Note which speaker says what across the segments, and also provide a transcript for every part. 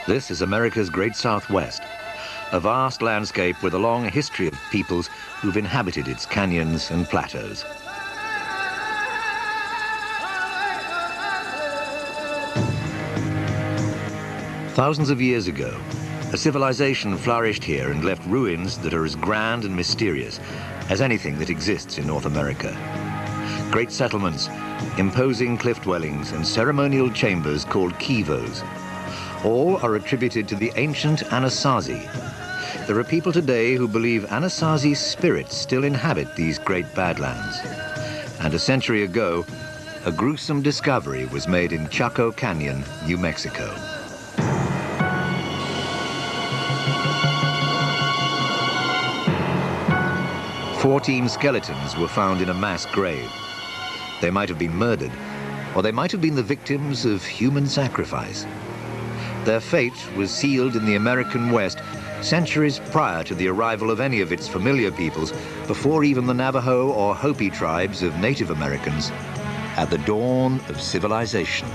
Speaker 1: This is America's Great Southwest, a vast landscape with a long history of peoples who've inhabited its canyons and plateaus. Thousands of years ago, a civilization flourished here and left ruins that are as grand and mysterious as anything that exists in North America. Great settlements, imposing cliff dwellings, and ceremonial chambers called kivos. All are attributed to the ancient Anasazi. There are people today who believe Anasazi's spirits still inhabit these great badlands. And a century ago, a gruesome discovery was made in Chaco Canyon, New Mexico. "14 skeletons were found in a mass grave. They might have been murdered, or they might have been the victims of human sacrifice. Their fate was sealed in the American West centuries prior to the arrival of any of its familiar peoples, before even the Navajo or Hopi tribes of Native Americans, at the dawn of civilization."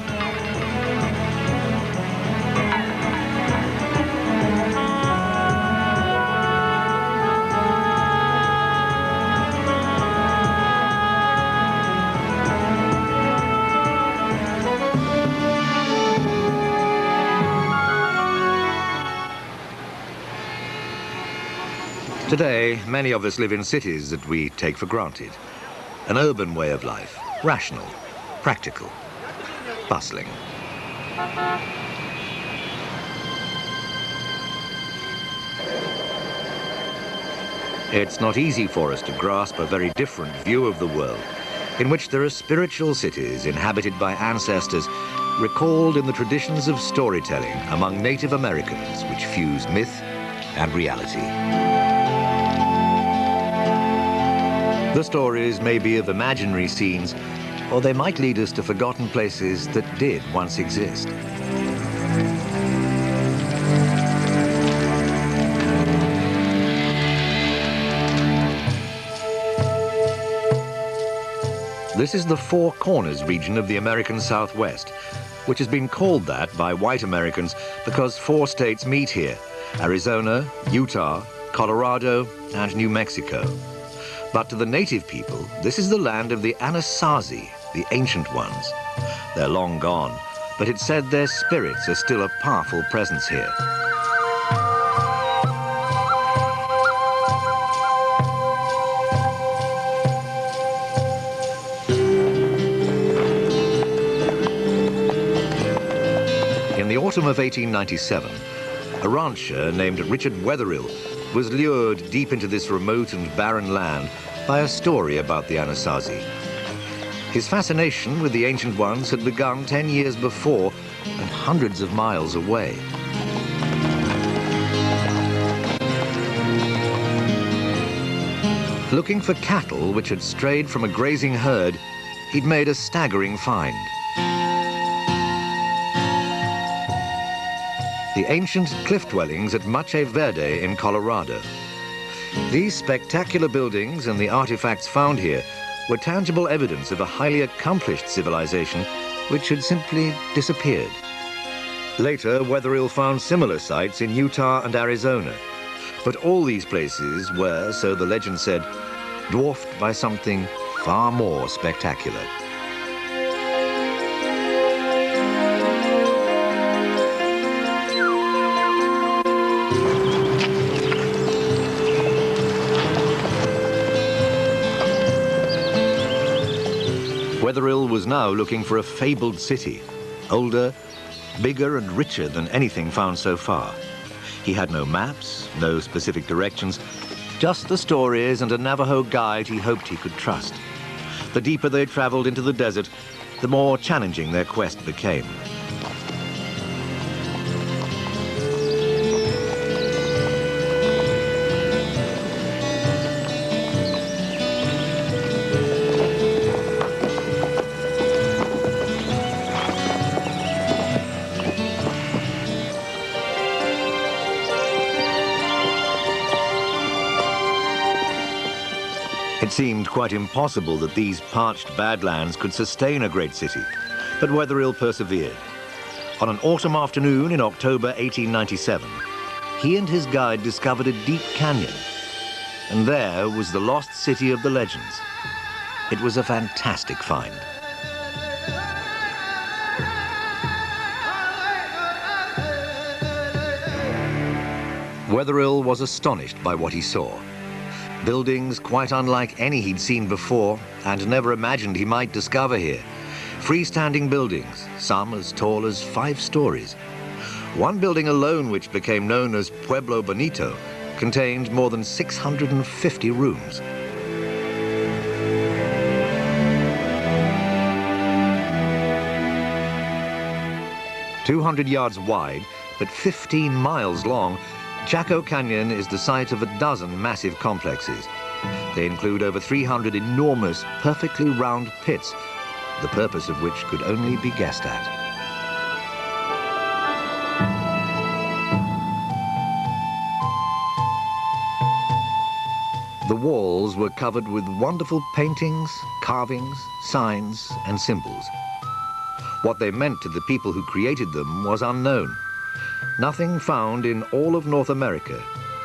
Speaker 1: Today, many of us live in cities that we take for granted. An urban way of life, rational, practical, bustling. It's not easy for us to grasp a very different view of the world, in which there are spiritual cities inhabited by ancestors recalled in the traditions of storytelling among Native Americans, which fuse myth and reality. The stories may be of imaginary scenes, or they might lead us to forgotten places that did once exist. This is the Four Corners region of the American Southwest, which has been called that by white Americans because 4 states meet here: Arizona, Utah, Colorado, and New Mexico. But to the native people, this is the land of the Anasazi, the ancient ones. They're long gone, but it's said their spirits are still a powerful presence here. In the autumn of 1897, a rancher named Richard Wetherill was lured deep into this remote and barren land by a story about the Anasazi. His fascination with the ancient ones had begun 10 years before and hundreds of miles away. Looking for cattle which had strayed from a grazing herd, he'd made a staggering find. The ancient cliff dwellings at Mache Verde in Colorado. These spectacular buildings and the artifacts found here were tangible evidence of a highly accomplished civilization which had simply disappeared. Later, Wetherill found similar sites in Utah and Arizona, but all these places were, so the legend said, dwarfed by something far more spectacular. Wetherill was now looking for a fabled city, older, bigger and richer than anything found so far. He had no maps, no specific directions, just the stories and a Navajo guide he hoped he could trust. The deeper they traveled into the desert, the more challenging their quest became. It seemed quite impossible that these parched badlands could sustain a great city, but Wetherill persevered. On an autumn afternoon in October 1897, he and his guide discovered a deep canyon. And there was the lost city of the legends. It was a fantastic find. Wetherill was astonished by what he saw. Buildings quite unlike any he'd seen before and never imagined he might discover here. Freestanding buildings, some as tall as 5 stories. One building alone, which became known as Pueblo Bonito, contained more than 650 rooms. "200 yards wide, but 15 miles long, Chaco Canyon is the site of a dozen massive complexes. They include over 300 enormous, perfectly round pits, the purpose of which could only be guessed at. The walls were covered with wonderful paintings, carvings, signs, and symbols. What they meant to the people who created them was unknown. Nothing found in all of North America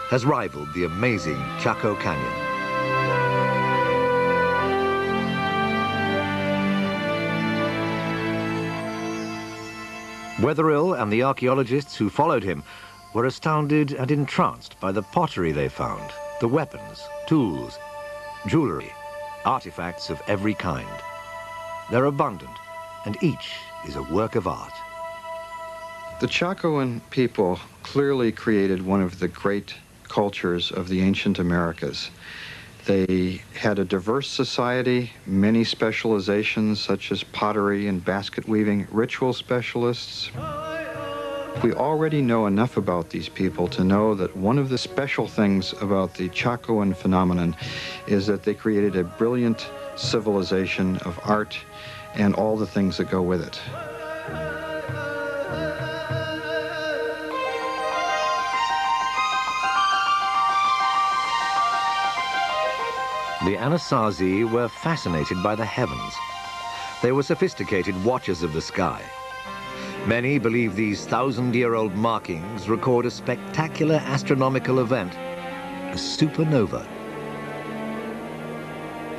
Speaker 1: has rivaled the amazing Chaco Canyon. Wetherill and the archaeologists who followed him were astounded and entranced by the pottery they found, the weapons, tools, jewelry, artifacts of every kind. They're abundant, and each is a work of art.
Speaker 2: The Chacoan people clearly created one of the great cultures of the ancient Americas. They had a diverse society, many specializations such as pottery and basket weaving, ritual specialists. We already know enough about these people to know that one of the special things about the Chacoan phenomenon is that they created a brilliant civilization of art and all the things that go with it.
Speaker 1: The Anasazi were fascinated by the heavens. They were sophisticated watchers of the sky. Many believe these 1,000-year-old markings record a spectacular astronomical event, a supernova.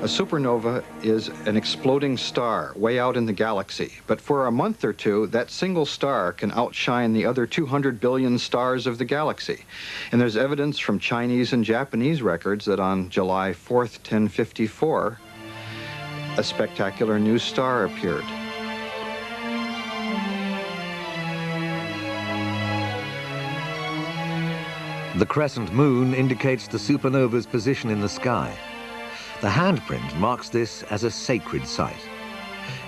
Speaker 2: A supernova is an exploding star way out in the galaxy, but for a month or two, that single star can outshine the other 200 billion stars of the galaxy. And there's evidence from Chinese and Japanese records that on July 4th, 1054, a spectacular new star appeared.
Speaker 1: The crescent moon indicates the supernova's position in the sky. The handprint marks this as a sacred site.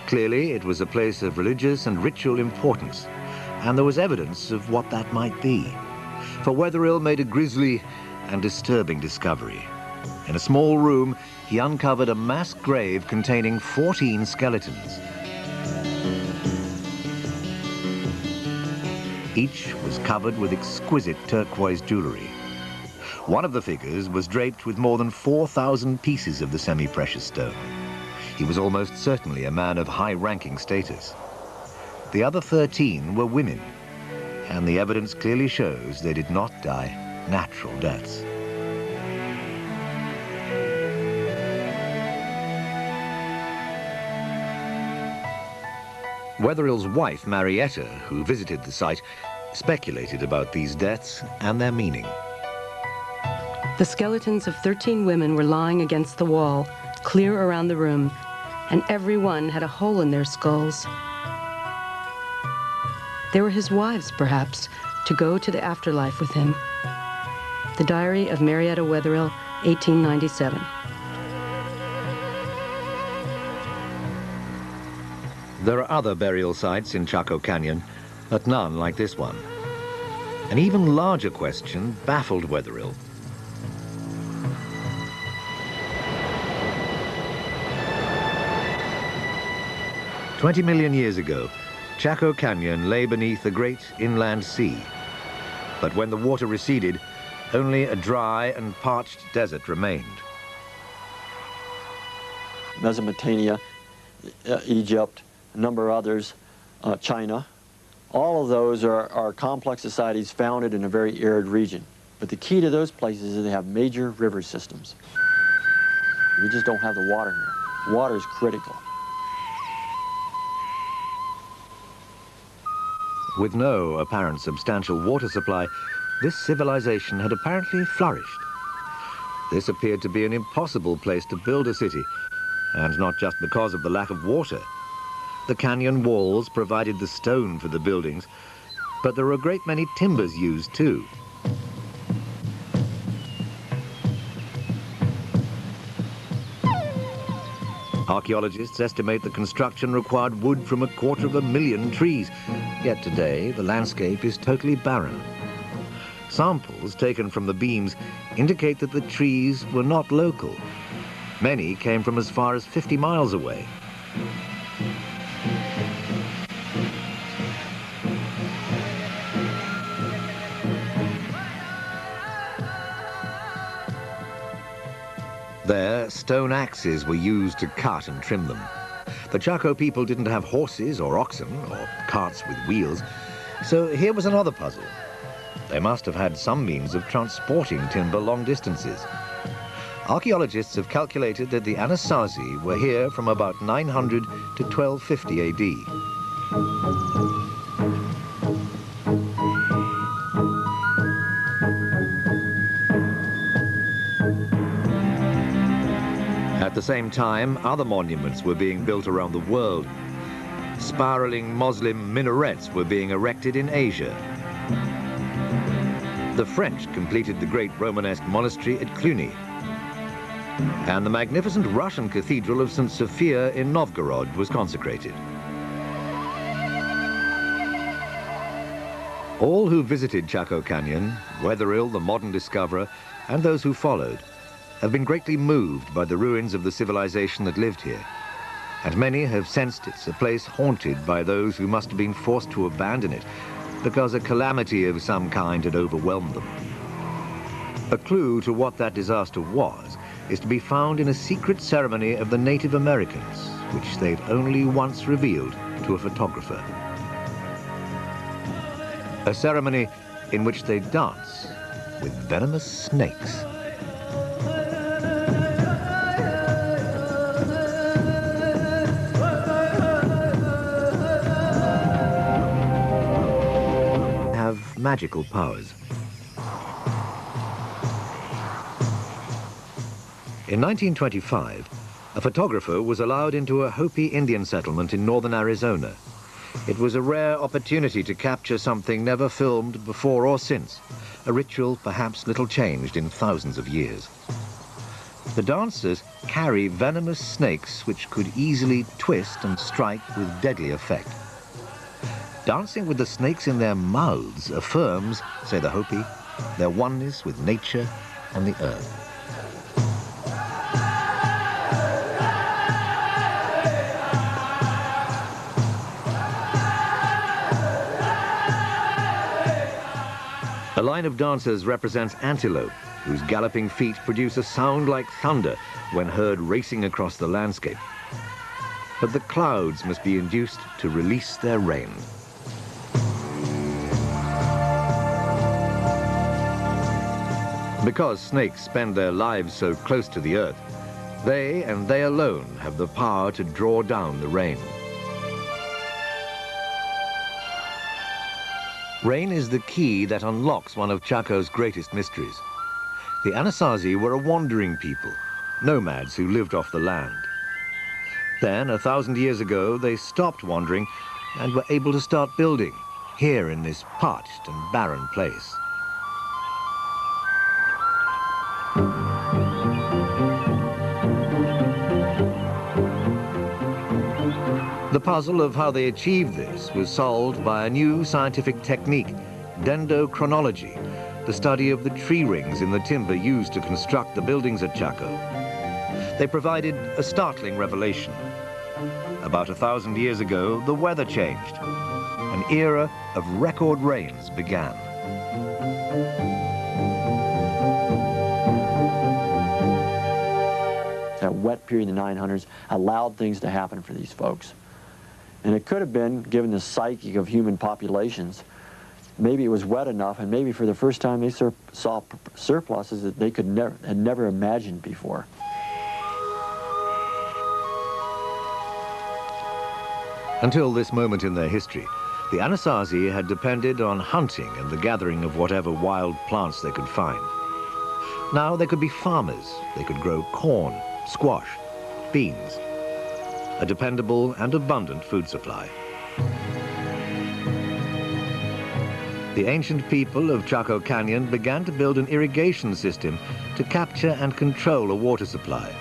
Speaker 1: Clearly, it was a place of religious and ritual importance, and there was evidence of what that might be. For Wetherill made a grisly and disturbing discovery. In a small room, he uncovered a mass grave containing 14 skeletons. Each was covered with exquisite turquoise jewelry. One of the figures was draped with more than 4,000 pieces of the semi-precious stone. He was almost certainly a man of high-ranking status. The other 13 were women, and the evidence clearly shows they did not die natural deaths. Wetherill's wife, Marietta, who visited the site, speculated about these deaths and their meaning.
Speaker 3: The skeletons of 13 women were lying against the wall, clear around the room, and every one had a hole in their skulls. They were his wives, perhaps, to go to the afterlife with him. The Diary of Marietta Wetherill, 1897.
Speaker 1: There are other burial sites in Chaco Canyon, but none like this one. An even larger question baffled Wetherill. 20 million years ago, Chaco Canyon lay beneath the great inland sea. But when the water receded, only a dry and parched desert remained.
Speaker 4: Mesopotamia, Egypt, a number of others, China, All of those are complex societies founded in a very arid region. But the key to those places is they have major river systems. We just don't have the water here. Water is critical.
Speaker 1: With no apparent substantial water supply, this civilization had apparently flourished. This appeared to be an impossible place to build a city, and not just because of the lack of water. The canyon walls provided the stone for the buildings, but there were a great many timbers used too. Archaeologists estimate the construction required wood from 250,000 trees, yet today the landscape is totally barren. Samples taken from the beams indicate that the trees were not local. Many came from as far as 50 miles away. There, stone axes were used to cut and trim them. The Chaco people didn't have horses or oxen or carts with wheels, so here was another puzzle. They must have had some means of transporting timber long distances. Archaeologists have calculated that the Anasazi were here from about 900 to 1250 AD. At the same time, other monuments were being built around the world. Spiraling Muslim minarets were being erected in Asia. The French completed the great Romanesque monastery at Cluny. And the magnificent Russian cathedral of St. Sophia in Novgorod was consecrated. All who visited Chaco Canyon, Wetherill, the modern discoverer, and those who followed, have been greatly moved by the ruins of the civilization that lived here, and many have sensed it's a place haunted by those who must have been forced to abandon it because a calamity of some kind had overwhelmed them. A clue to what that disaster was is to be found in a secret ceremony of the Native Americans, which they'd only once revealed to a photographer. A ceremony in which they dance with venomous snakes. Magical powers. In 1925, a photographer was allowed into a Hopi Indian settlement in northern Arizona. It was a rare opportunity to capture something never filmed before or since, a ritual perhaps little changed in thousands of years. The dancers carry venomous snakes which could easily twist and strike with deadly effect. Dancing with the snakes in their mouths affirms, say the Hopi, their oneness with nature and the earth. A line of dancers represents antelope, whose galloping feet produce a sound like thunder when heard racing across the landscape. But the clouds must be induced to release their rain. Because snakes spend their lives so close to the earth, they and they alone have the power to draw down the rain. Rain is the key that unlocks one of Chaco's greatest mysteries. The Anasazi were a wandering people, nomads who lived off the land. Then, 1,000 years ago, they stopped wandering and were able to start building, here in this parched and barren place. The puzzle of how they achieved this was solved by a new scientific technique, dendrochronology, the study of the tree rings in the timber used to construct the buildings at Chaco. They provided a startling revelation. About 1,000 years ago, the weather changed. An era of record rains began.
Speaker 4: That wet period in the 900s allowed things to happen for these folks. And it could have been, given the psyche of human populations, maybe it was wet enough, and maybe for the first time they saw surpluses that they had never imagined before.
Speaker 1: Until this moment in their history, the Anasazi had depended on hunting and the gathering of whatever wild plants they could find. Now they could be farmers. They could grow corn, squash, beans, a dependable and abundant food supply. The ancient people of Chaco Canyon began to build an irrigation system to capture and control a water supply.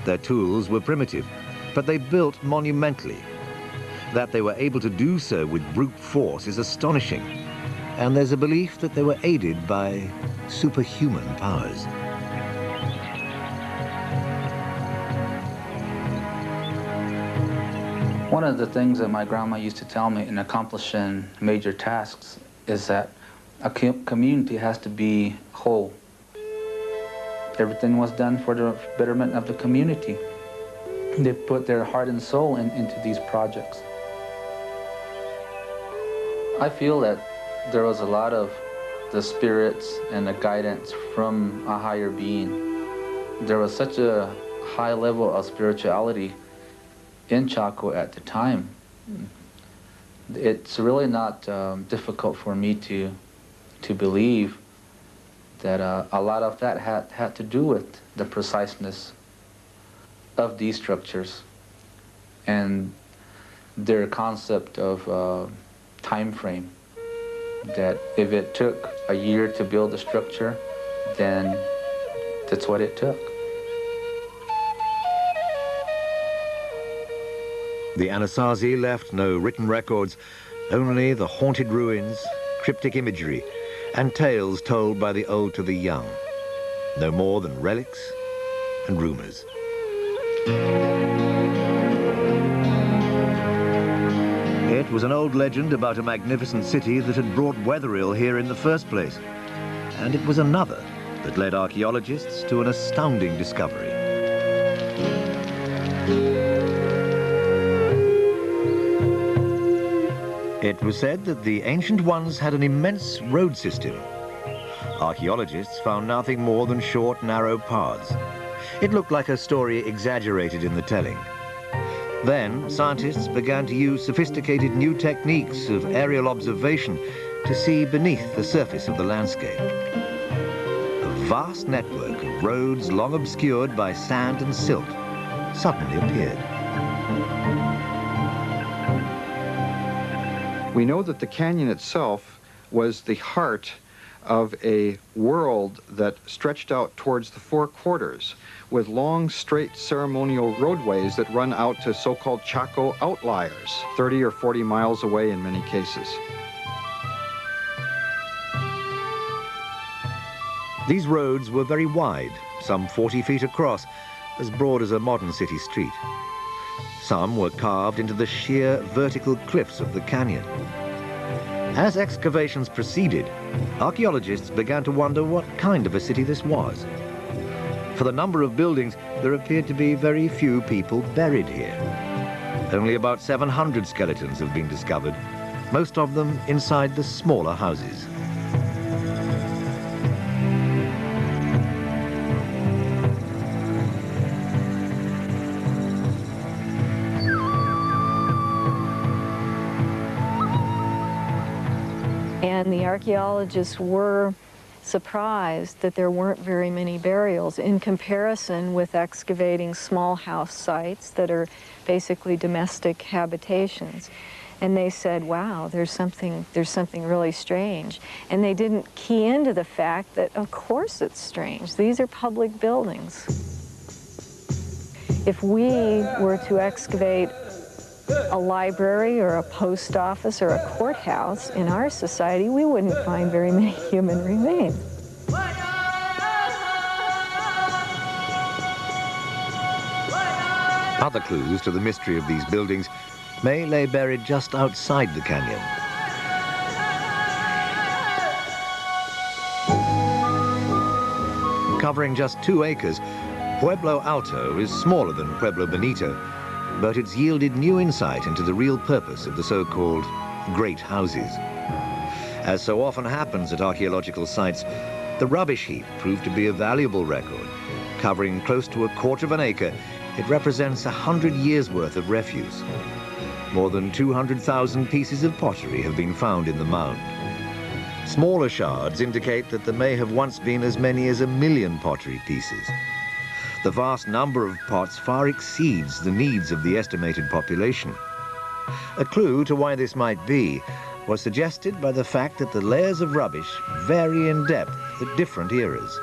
Speaker 1: Their tools were primitive, but they built monumentally. That they were able to do so with brute force is astonishing, and there's a belief that they were aided by superhuman powers.
Speaker 5: One of the things that my grandma used to tell me in accomplishing major tasks is that a community has to be whole. Everything was done for the betterment of the community. They put their heart and soul into these projects. I feel that there was a lot of the spirits and the guidance from a higher being. There was such a high level of spirituality in Chaco at the time. It's really not difficult for me to believe that a lot of that had to do with the preciseness of these structures and their concept of time frame, that if it took a year to build a structure, then that's what it took.
Speaker 1: The Anasazi left no written records, only the haunted ruins, cryptic imagery, and tales told by the old to the young. No more than relics and rumors. It was an old legend about a magnificent city that had brought weatherill here in the first place. And it was another that led archaeologists to an astounding discovery. It was said that the ancient ones had an immense road system. Archaeologists found nothing more than short, narrow paths. It looked like a story exaggerated in the telling. Then, scientists began to use sophisticated new techniques of aerial observation to see beneath the surface of the landscape. A vast network of roads long obscured by sand and silt suddenly appeared.
Speaker 2: We know that the canyon itself was the heart of a world that stretched out towards the four quarters, with long, straight ceremonial roadways that run out to so-called Chaco outliers, 30 or 40 miles away in many cases.
Speaker 1: These roads were very wide, some 40 feet across, as broad as a modern city street. Some were carved into the sheer vertical cliffs of the canyon. As excavations proceeded, archaeologists began to wonder what kind of a city this was. For the number of buildings, there appeared to be very few people buried here. Only about 700 skeletons have been discovered, most of them inside the smaller houses.
Speaker 6: And the archaeologists were surprised that there weren't very many burials in comparison with excavating small house sites that are basically domestic habitations. And they said, wow, there's something really strange. And they didn't key into the fact that, of course it's strange. These are public buildings. If we were to excavate a library or a post office or a courthouse in our society, we wouldn't find very many human remains.
Speaker 1: Other clues to the mystery of these buildings may lay buried just outside the canyon. Covering just 2 acres, Pueblo Alto is smaller than Pueblo Bonito, but it's yielded new insight into the real purpose of the so-called great houses. As so often happens at archaeological sites, the rubbish heap proved to be a valuable record. Covering close to 1/4 of an acre, it represents 100 years' worth of refuse. More than 200,000 pieces of pottery have been found in the mound. Smaller shards indicate that there may have once been as many as 1 million pottery pieces. The vast number of pots far exceeds the needs of the estimated population. A clue to why this might be was suggested by the fact that the layers of rubbish vary in depth at different eras.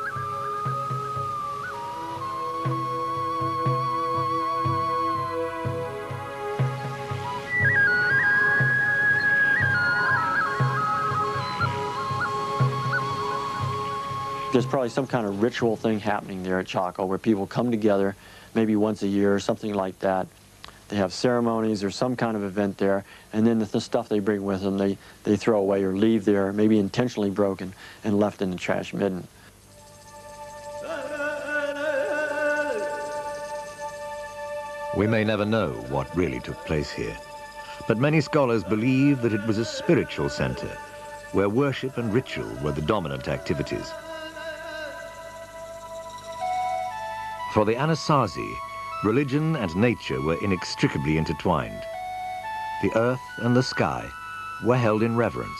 Speaker 4: There's probably some kind of ritual thing happening there at Chaco where people come together maybe once a year or something like that. They have ceremonies or some kind of event there, and then the stuff they bring with them they throw away or leave there, maybe intentionally broken and left in the trash midden.
Speaker 1: We may never know what really took place here, but many scholars believe that it was a spiritual center where worship and ritual were the dominant activities. For the Anasazi, religion and nature were inextricably intertwined. The earth and the sky were held in reverence.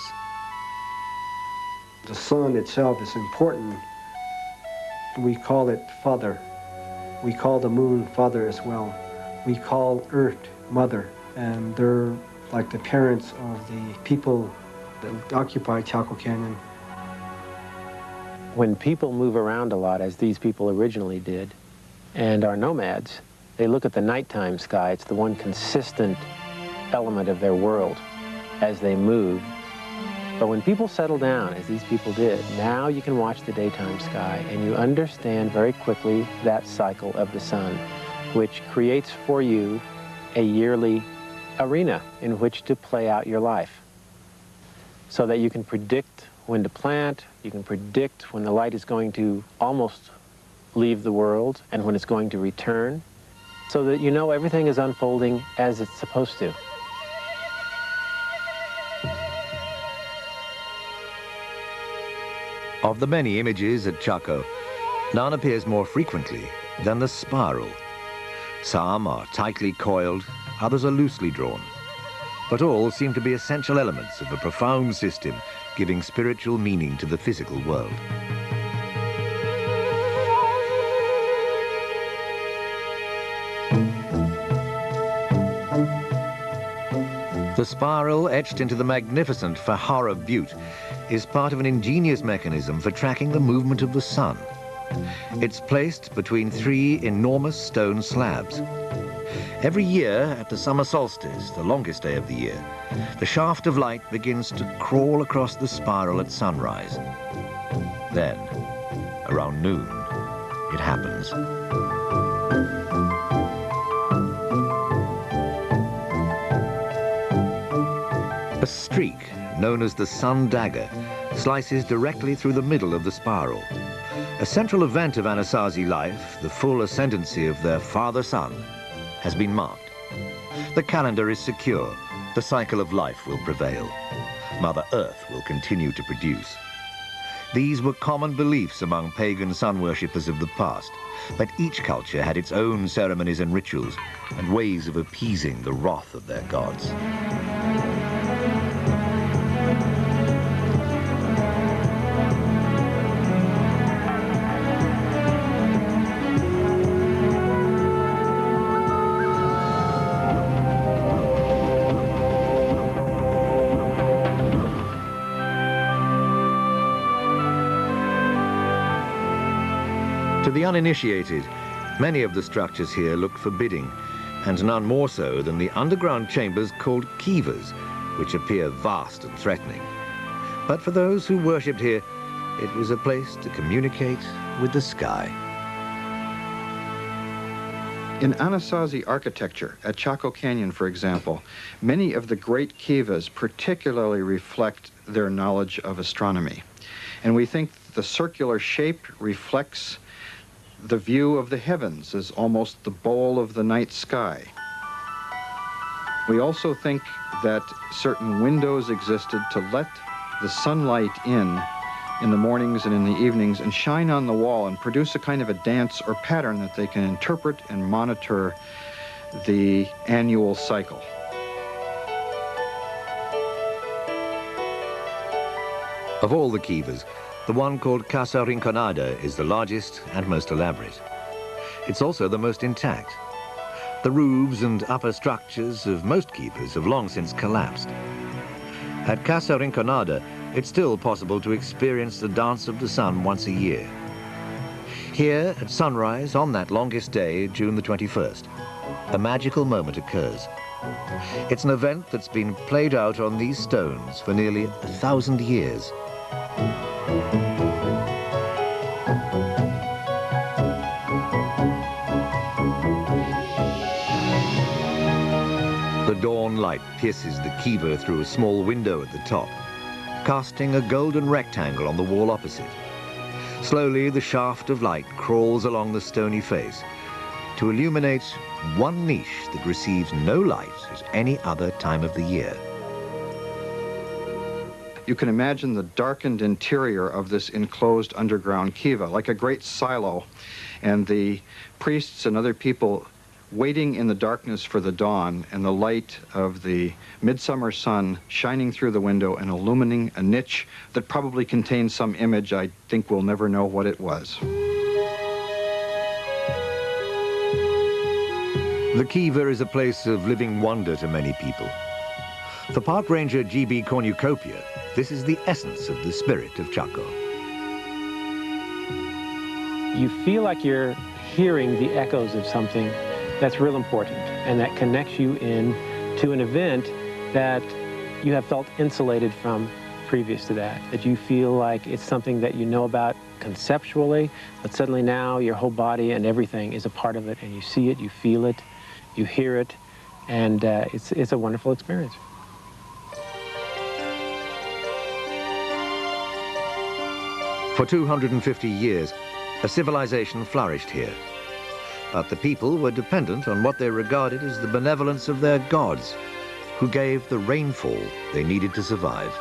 Speaker 7: The sun itself is important. We call it Father. We call the moon Father as well. We call Earth Mother, and they're like the parents of the people that occupy Chaco Canyon.
Speaker 8: When people move around a lot, as these people originally did, and are nomads, they look at the nighttime sky. It's the one consistent element of their world as they move. But when people settle down, as these people did, now you can watch the daytime sky and you understand very quickly that cycle of the sun, which creates for you a yearly arena in which to play out your life. So that you can predict when to plant, you can predict when the light is going to almost leave the world and when it's going to return, so that you know everything is unfolding as it's supposed to.
Speaker 1: Of the many images at Chaco, none appears more frequently than the spiral. Some are tightly coiled, others are loosely drawn, but all seem to be essential elements of a profound system giving spiritual meaning to the physical world. The spiral, etched into the magnificent Fajara Butte, is part of an ingenious mechanism for tracking the movement of the sun. It's placed between 3 enormous stone slabs. Every year, at the summer solstice, the longest day of the year, the shaft of light begins to crawl across the spiral at sunrise. Then, around noon, it happens. A streak, known as the sun dagger, slices directly through the middle of the spiral. A central event of Anasazi life, the full ascendancy of their father sun, has been marked. The calendar is secure. The cycle of life will prevail. Mother Earth will continue to produce. These were common beliefs among pagan sun worshippers of the past, but each culture had its own ceremonies and rituals and ways of appeasing the wrath of their gods. To the uninitiated, many of the structures here look forbidding, and none more so than the underground chambers called kivas, which appear vast and threatening. But for those who worshipped here, it was a place to communicate with the sky.
Speaker 2: In Anasazi architecture, at Chaco Canyon, for example, many of the great kivas particularly reflect their knowledge of astronomy. And we think the circular shape reflects the view of the heavens as almost the bowl of the night sky. We also think that certain windows existed to let the sunlight in the mornings and in the evenings and shine on the wall and produce a kind of a dance or pattern that they can interpret and monitor the annual cycle.
Speaker 1: Of all the kivas, the one called Casa Rinconada is the largest and most elaborate. It's also the most intact. The roofs and upper structures of most kivas have long since collapsed. At Casa Rinconada, it's still possible to experience the dance of the sun once a year. Here, at sunrise on that longest day, June the 21st, a magical moment occurs. It's an event that's been played out on these stones for nearly 1,000 years. The dawn light pierces the kiva through a small window at the top, casting a golden rectangle on the wall opposite. Slowly, the shaft of light crawls along the stony face to illuminate one niche that receives no light at any other time of the year.
Speaker 2: You can imagine the darkened interior of this enclosed underground kiva, like a great silo, and the priests and other people waiting in the darkness for the dawn and the light of the midsummer sun shining through the window and illumining a niche that probably contains some image. I think we'll never know what it was.
Speaker 1: The kiva is a place of living wonder to many people. For Park Ranger G.B. Cornucopia, this is the essence of the spirit of Chaco.
Speaker 8: You feel like you're hearing the echoes of something that's real important and that connects you in to an event that you have felt insulated from previous to that, that you feel like it's something that you know about conceptually, but suddenly now your whole body and everything is a part of it, and you see it, you feel it, you hear it, and it's a wonderful experience.
Speaker 1: For 250 years, a civilization flourished here. But the people were dependent on what they regarded as the benevolence of their gods, who gave the rainfall they needed to survive.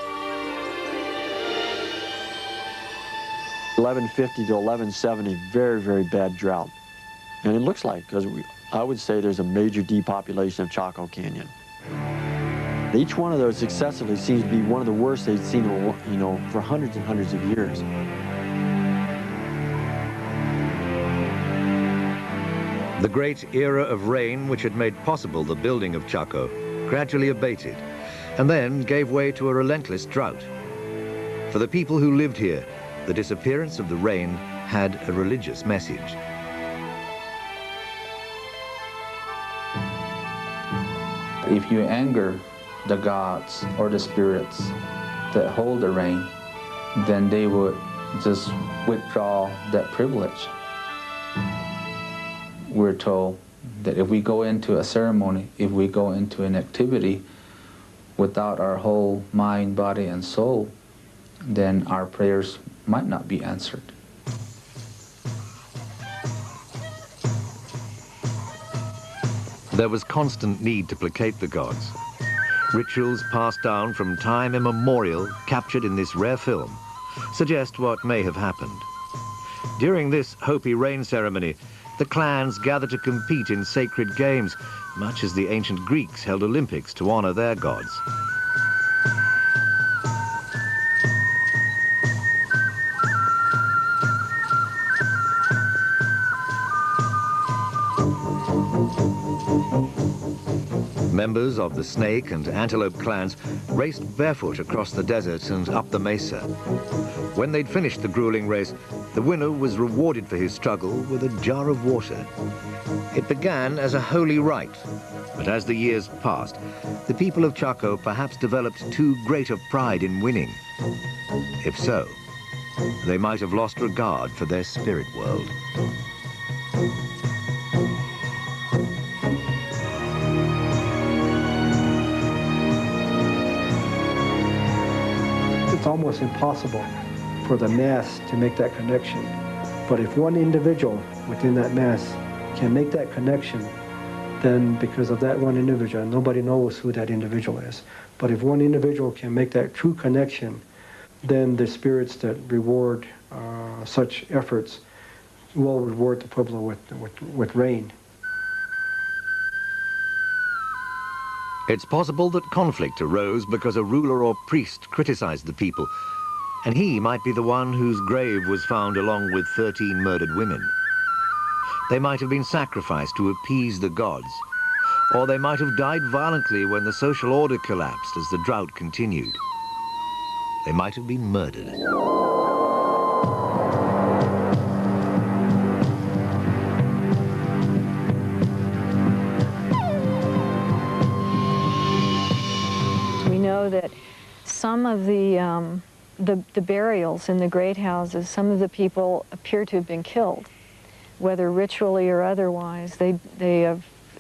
Speaker 4: 1150 to 1170, very, very bad drought. And it looks like, because I would say there's a major depopulation of Chaco Canyon. Each one of those successively seems to be one of the worst they've seen, for hundreds and hundreds of years.
Speaker 1: The great era of rain which had made possible the building of Chaco gradually abated and then gave way to a relentless drought. For the people who lived here, the disappearance of the rain had a religious message.
Speaker 5: If you anger the gods or the spirits that hold the rain, then they would just withdraw that privilege. We're told that if we go into a ceremony, if we go into an activity without our whole mind, body, and soul, then our prayers might not be answered.
Speaker 1: There was constant need to placate the gods. Rituals passed down from time immemorial, captured in this rare film, suggest what may have happened. During this Hopi rain ceremony, the clans gathered to compete in sacred games, much as the ancient Greeks held Olympics to honor their gods. Members of the snake and antelope clans raced barefoot across the desert and up the mesa. When they'd finished the grueling race, the winner was rewarded for his struggle with a jar of water. It began as a holy rite, but as the years passed, the people of Chaco perhaps developed too great a pride in winning. If so, they might have lost regard for their spirit world.
Speaker 7: It's almost impossible for the mass to make that connection. But if one individual within that mass can make that connection, then because of that one individual, nobody knows who that individual is. But if one individual can make that true connection, then the spirits that reward such efforts will reward the Pueblo with rain.
Speaker 1: It's possible that conflict arose because a ruler or priest criticized the people, and he might be the one whose grave was found along with 13 murdered women. They might have been sacrificed to appease the gods, or they might have died violently when the social order collapsed as the drought continued. They might have been murdered.
Speaker 6: We know that some of the burials in the great houses, some of the people appear to have been killed, whether ritually or otherwise. They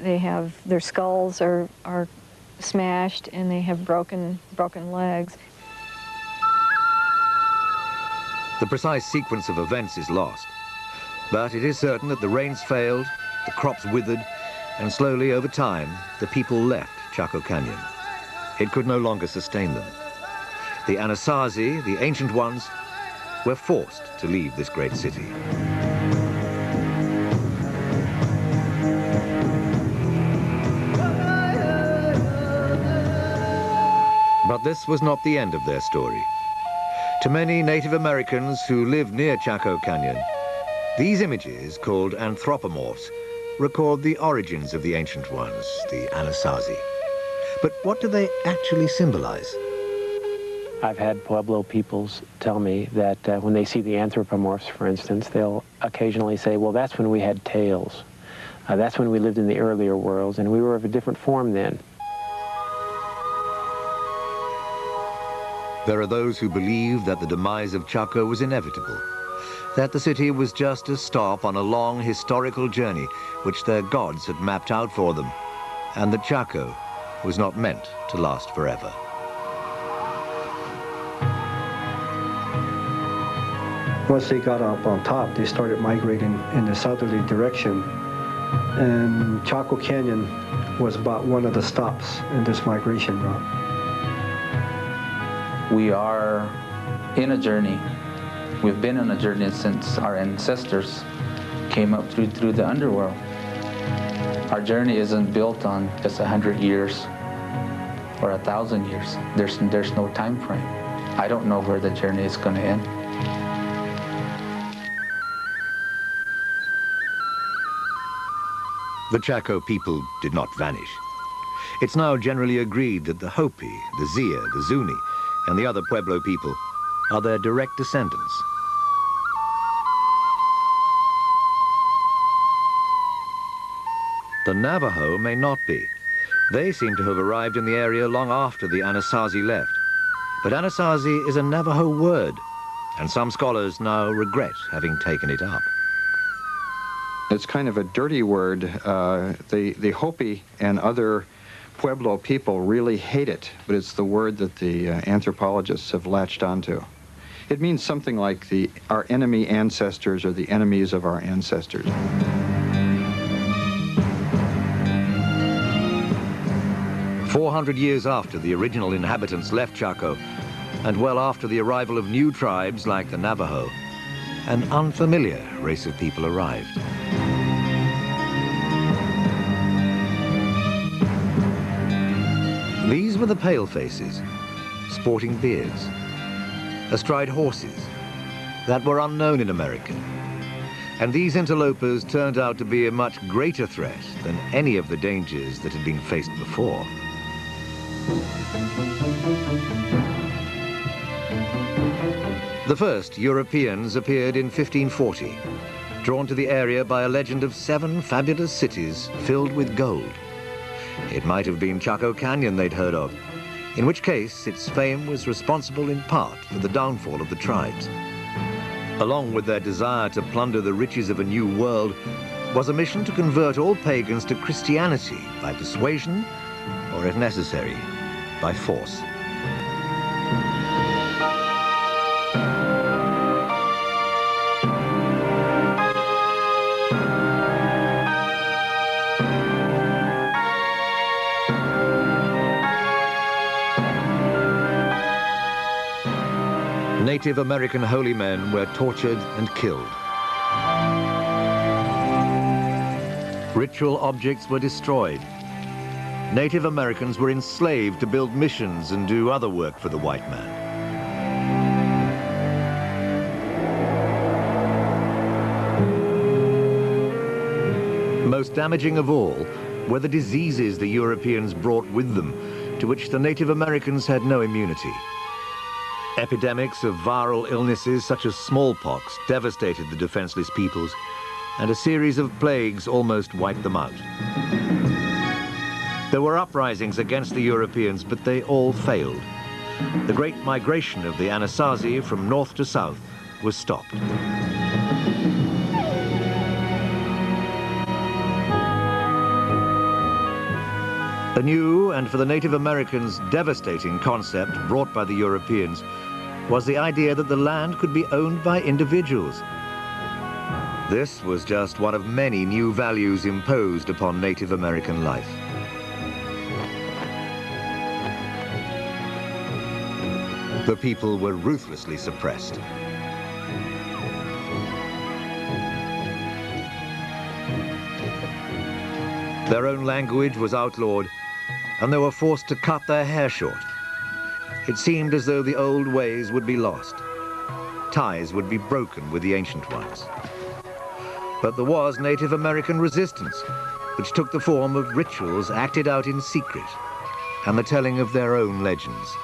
Speaker 6: have their skulls are smashed and they have broken legs.
Speaker 1: The precise sequence of events is lost, but it is certain that the rains failed, the crops withered, and slowly over time, the people left Chaco Canyon. It could no longer sustain them. The Anasazi, the ancient ones, were forced to leave this great city. But this was not the end of their story. To many Native Americans who live near Chaco Canyon, these images, called anthropomorphs, record the origins of the ancient ones, the Anasazi. But what do they actually symbolize?
Speaker 8: I've had Pueblo peoples tell me that when they see the anthropomorphs, for instance, they'll occasionally say, well, that's when we had tails. That's when we lived in the earlier worlds, and we were of a different form then.
Speaker 1: There are those who believe that the demise of Chaco was inevitable, that the city was just a stop on a long historical journey which their gods had mapped out for them, and that Chaco was not meant to last forever.
Speaker 7: Once they got up on top, they started migrating in the southerly direction, and Chaco Canyon was about one of the stops in this migration route.
Speaker 5: We are in a journey. We've been on a journey since our ancestors came up through the underworld. Our journey isn't built on just 100 years or 1,000 years. There's no time frame. I don't know where the journey is going to end.
Speaker 1: The Chaco people did not vanish. It's now generally agreed that the Hopi, the Zia, the Zuni, and the other Pueblo people are their direct descendants. The Navajo may not be. They seem to have arrived in the area long after the Anasazi left. But Anasazi is a Navajo word, and some scholars now regret having taken it up.
Speaker 2: It's kind of a dirty word. The Hopi and other Pueblo people really hate it, but it's the word that the anthropologists have latched onto. It means something like our enemy ancestors or the enemies of our ancestors. "400 years after the original inhabitants left Chaco, and well after the arrival of new tribes like the Navajo, an unfamiliar race of people arrived. These were the palefaces, sporting beards, astride horses that were unknown in America. And these interlopers turned out to be a much greater threat than any of the dangers that had been faced before. The first Europeans appeared in 1540, drawn to the area by a legend of 7 fabulous cities filled with gold. It might have been Chaco Canyon they'd heard of, in which case its fame was responsible in part for the downfall of the tribes. Along with their desire to plunder the riches of a new world was a mission to convert all pagans to Christianity by persuasion, or if necessary, by force.
Speaker 1: Native American holy men were tortured and killed. Ritual objects were destroyed. Native Americans were enslaved to build missions and do other work for the white man. Most damaging of all were the diseases the Europeans brought with them, to which the Native Americans had no immunity. Epidemics of viral illnesses such as smallpox devastated the defenseless peoples, and a series of plagues almost wiped them out. There were uprisings against the Europeans, but they all failed. The great migration of the Anasazi from north to south was stopped. A new, and for the Native Americans, devastating concept brought by the Europeans was the idea that the land could be owned by individuals. This was just one of many new values imposed upon Native American life. The people were ruthlessly suppressed. Their own language was outlawed, and they were forced to cut their hair short. It seemed as though the old ways would be lost. Ties would be broken with the ancient ones. But there was Native American resistance, which took the form of rituals acted out in secret and the telling of their own legends.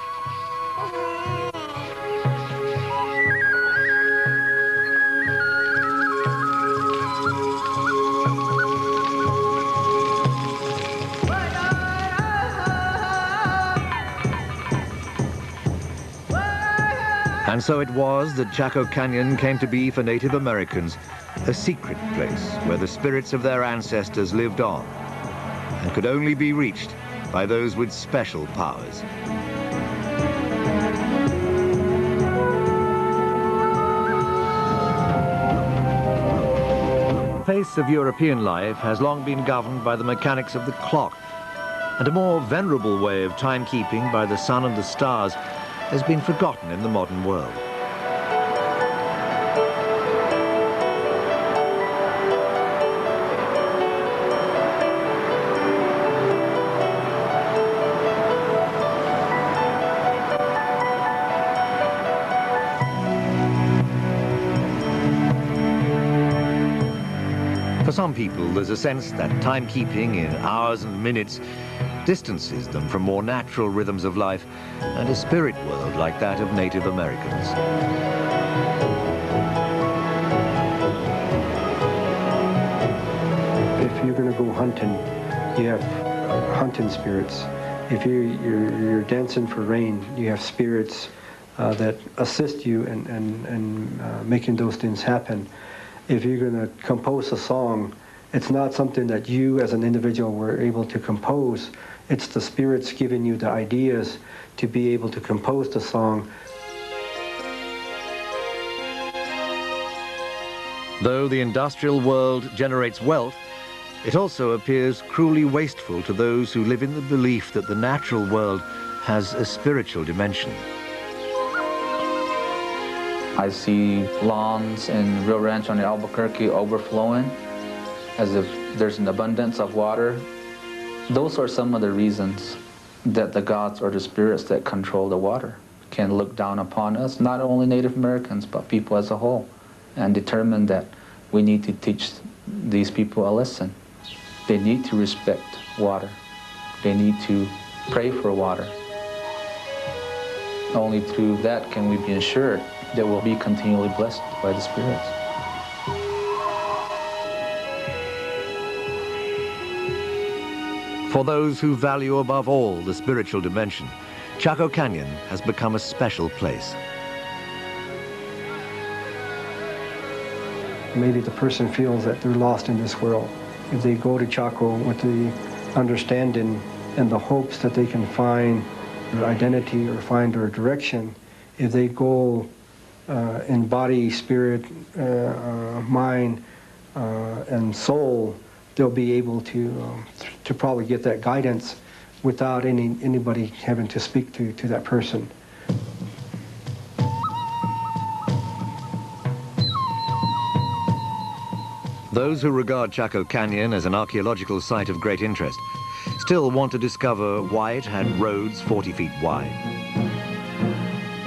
Speaker 1: And so it was that Chaco Canyon came to be for Native Americans a secret place where the spirits of their ancestors lived on and could only be reached by those with special powers. The pace of European life has long been governed by the mechanics of the clock, and a more venerable way of timekeeping by the sun and the stars has been forgotten in the modern world. For some people, there's a sense that timekeeping in hours and minutes distances them from more natural rhythms of life and a spirit world like that of Native Americans.
Speaker 7: If you're going to go hunting, you have hunting spirits. If you're dancing for rain, you have spirits that assist you in making those things happen. If you're going to compose a song, it's not something that you as an individual were able to compose. It's the spirits giving you the ideas to be able to compose the song.
Speaker 1: Though the industrial world generates wealth, it also appears cruelly wasteful to those who live in the belief that the natural world has a spiritual dimension.
Speaker 5: I see lawns in Rio Rancho and Albuquerque overflowing as if there's an abundance of water. Those are some of the reasons that the gods or the spirits that control the water can look down upon us, not only Native Americans, but people as a whole, and determine that we need to teach these people a lesson. They need to respect water. They need to pray for water. Only through that can we be assured that we'll be continually blessed by the spirits.
Speaker 1: For those who value above all the spiritual dimension, Chaco Canyon has become a special place.
Speaker 7: Maybe the person feels that they're lost in this world. If they go to Chaco with the understanding and the hopes that they can find their identity or find their direction, if they go in body, spirit, mind, and soul, they'll be able to probably get that guidance without anybody having to speak to that person.
Speaker 1: Those who regard Chaco Canyon as an archaeological site of great interest still want to discover why it had roads 40 feet wide,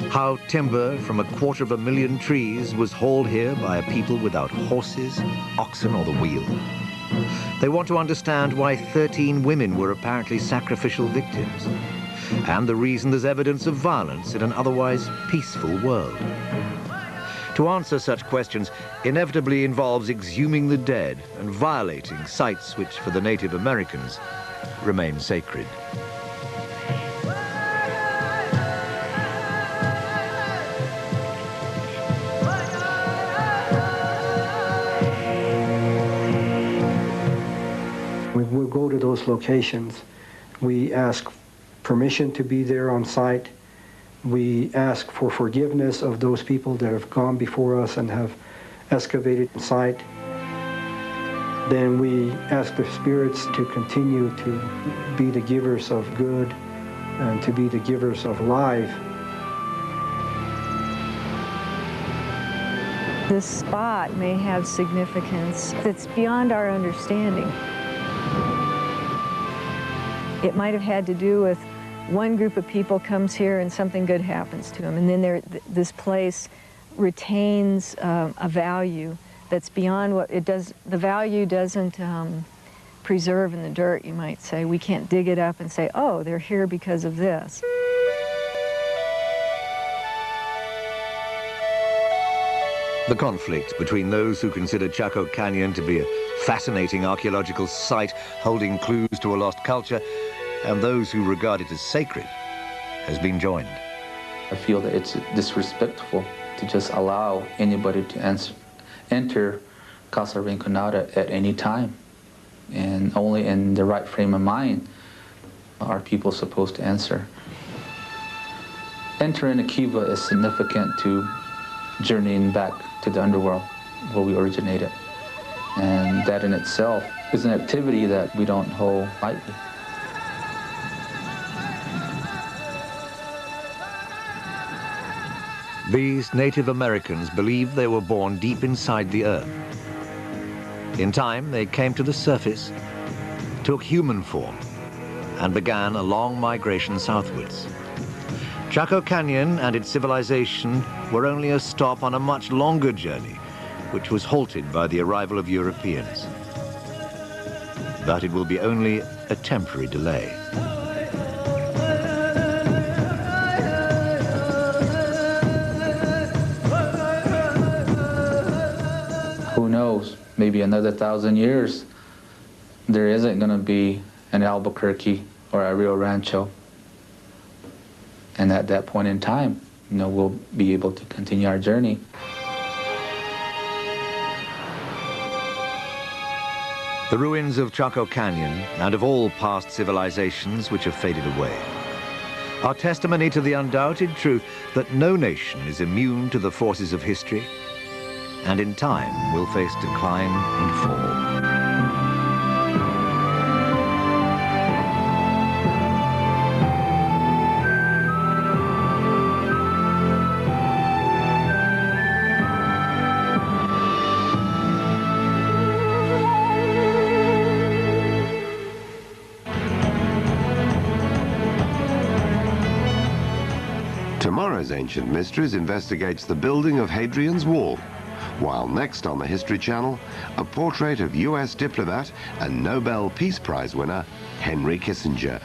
Speaker 1: how timber from 250,000 trees was hauled here by a people without horses, oxen, or the wheel. They want to understand why 13 women were apparently sacrificial victims, and the reason there's evidence of violence in an otherwise peaceful world. To answer such questions inevitably involves exhuming the dead and violating sites which, for the Native Americans, remain sacred.
Speaker 7: We'll go to those locations. We ask permission to be there on site. We ask for forgiveness of those people that have gone before us and have excavated the site. Then we ask the spirits to continue to be the givers of good and to be the givers of life.
Speaker 6: This spot may have significance that's beyond our understanding. It might have had to do with one group of people comes here and something good happens to them, and then this place retains a value that's beyond what it does. The value doesn't preserve in the dirt, you might say. We can't dig it up and say, oh, they're here because of this.
Speaker 1: The conflict between those who consider Chaco Canyon to be a fascinating archaeological site holding clues to a lost culture and those who regard it as sacred has been joined.
Speaker 5: I feel that it's disrespectful to just allow anybody to enter Casa Rinconada at any time. And only in the right frame of mind are people supposed to answer. Entering a kiva is significant to journeying back to the underworld where we originated. And that in itself is an activity that we don't hold lightly.
Speaker 1: These Native Americans believed they were born deep inside the earth. In time, they came to the surface, took human form, and began a long migration southwards. Chaco Canyon and its civilization were only a stop on a much longer journey, which was halted by the arrival of Europeans. But it will be only a temporary delay.
Speaker 5: Who knows, maybe another 1,000 years, there isn't going to be an Albuquerque or a Rio Rancho. And at that point in time, we'll be able to continue our journey.
Speaker 1: The ruins of Chaco Canyon and of all past civilizations which have faded away are testimony to the undoubted truth that no nation is immune to the forces of history, and in time will face decline and fall.
Speaker 9: Tomorrow's Ancient Mysteries investigates the building of Hadrian's Wall, while next on the History Channel, a portrait of US diplomat and Nobel Peace Prize winner Henry Kissinger.